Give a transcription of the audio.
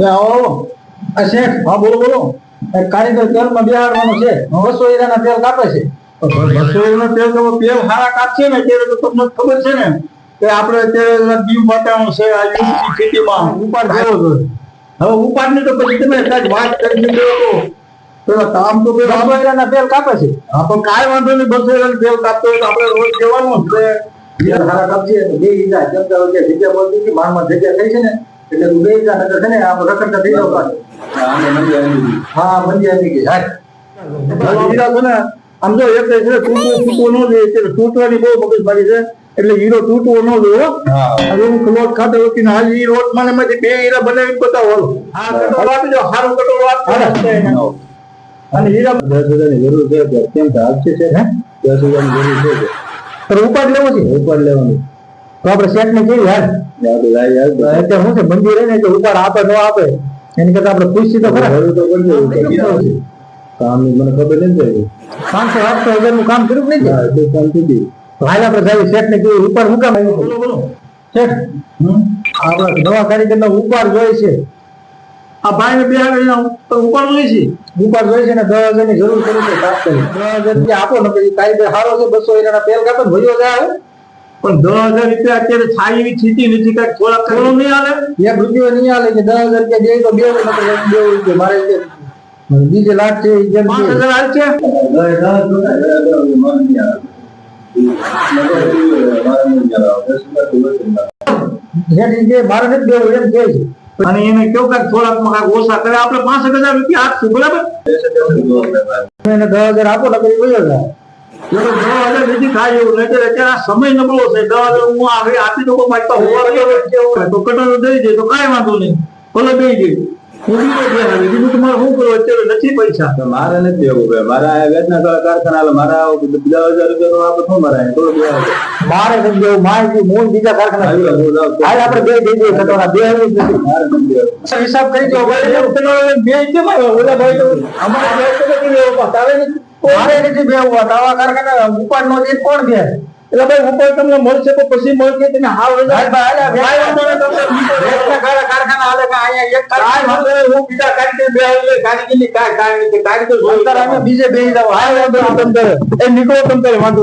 આવો શેઠ. હા બોલો બોલો. કારીગર તેલમાં બેહાડવાનો છે. 200 હીરાના તેલ કાપે છે. 200 હીરાના તેલ તો તેલ હારા કાપશે ને ત્યારે તો તમને ખબર છે ને કે આપણે અત્યારે દીવ માતાનું છે આ યુનિટી સિટીમાં ઉપાડ દેવો જોઈએ. હવે ઉપાડની તો પછી તમે કાંઈક વાત કરી દીધો તો કામ તો 200 હીરાના તેલ કાપે છે. હા પણ કાંઈ વાંધો નહીં. 200 હીરાનું તેલ કાપતો હોય તો આપણે રોજ જવાનું જ છે. હારા કાપશે તો 2 હીરા જમતા હોય જગ્યા બોલતી કે મારમાં જગ્યા થઈ છે ને એટલે તું 2 હીરા નકર છે ને આપણે રખડતા થઈ જાવ પાછું. હા મંદી આવી ગઈ. હીરા છે ને આમ જો એક છે તૂટવો ન જોઈએ એટલે તૂટવાની બહુ મગજમારી છે એટલે હીરો તૂટવો ન જોઈએ. હવે હું ક્લોથ ખાતે વળીને હાલ ઈ રોટ મને માંથી 2 હીરા બનાવી બતાવો. હા કટોરો આપી દો. સારું કટોરો આપી દો. અને હીરા 10,000 ની જરૂર છે કેમ કે આપશે છે હે 10,000 ની જરૂર છે તો ઉપાડ લેવો છે. ઉપાડ લેવાનું તો આપણે સેટ ને કેવી હાલ એટલે શું છે મંદી રહે ને એટલે ઉપાડ આપે ન આપે એની કરતા આપણે પૂછી તો ખરા. જરૂર તો કરજો કામ મને ખબર નથી 500-800 નું કામ કર્યું નહીં એટલું કામ થઈ ગયું. હાલ આપણે સાહેબ શેઠ ને કેવું ઉપર હું કામ આવ્યું. બોલો બોલો શેઠ. આપણે નવા કારીગર નો ઉપાડ જોઈએ છે. આ ભાઈ ને બે ઉપાડ જોઈએ છે. ઉપાડ જોઈએ છે ને 10,000 ની જરૂર કરી છે. 10,000 રૂપિયા આપો ને પછી કારીગર સારો છે 200 હીરાના તેલ કાપે ભર્યો જાય. પણ 10,000 રૂપિયા અત્યારે થાય એવી સ્થિતિ નથી. કાંઈક થોડાક થોડું નહીં હાલે. 1 રૂપિયો નહીં હાલે કે 10,000 રૂપિયા દે તો 2 રૂપિયા મારે બીજે લાખ છે 5,000 હાલ છે. મારે નથી દેવું એમ કે છે અને એને કેવું કાંઈક થોડાક માં કાંઈક ઓછા કરે આપણે 5,000 રૂપિયા આપશું બરાબર. એને 10,000 આપો ને કરી વયો જાય. 10,000 નથી થાય એવું નહીં અત્યારે આ સમય નબળો છે. 10,000 હું આપી દઉં તો કટોરો દઈ દે તો કાંઈ વાંધો નહીં ભલે દઈ દે. બીજું તમારે શું કરવું અત્યારે નથી પૈસા. મારે નથી દેવું મારા વેચના કારખાના મારા 10,000 રૂપિયા આપે શું મારે મારે નથી દેવું. મારે મૂળ બીજા કારખાના આપણે બે દઈ દઈએ કટોરા 2 હિસાબ કરી દો. 2 કેમ આવ્યો ઓલા ભાઈ તો અમારે નથી બેવું આવા કારખાના ઉપાડ નો કોણ દે એટલે ભાઈ ઉપર તમને મળશે તો પછી મળશે તમે હાવ કારખાના હાલે કે અહીંયા એક કારખાના હું બીજા કારીગર બે આવે કારીગરની કારીગર બીજે બે જાવ હાલ એ નીકળો તમ વાંધો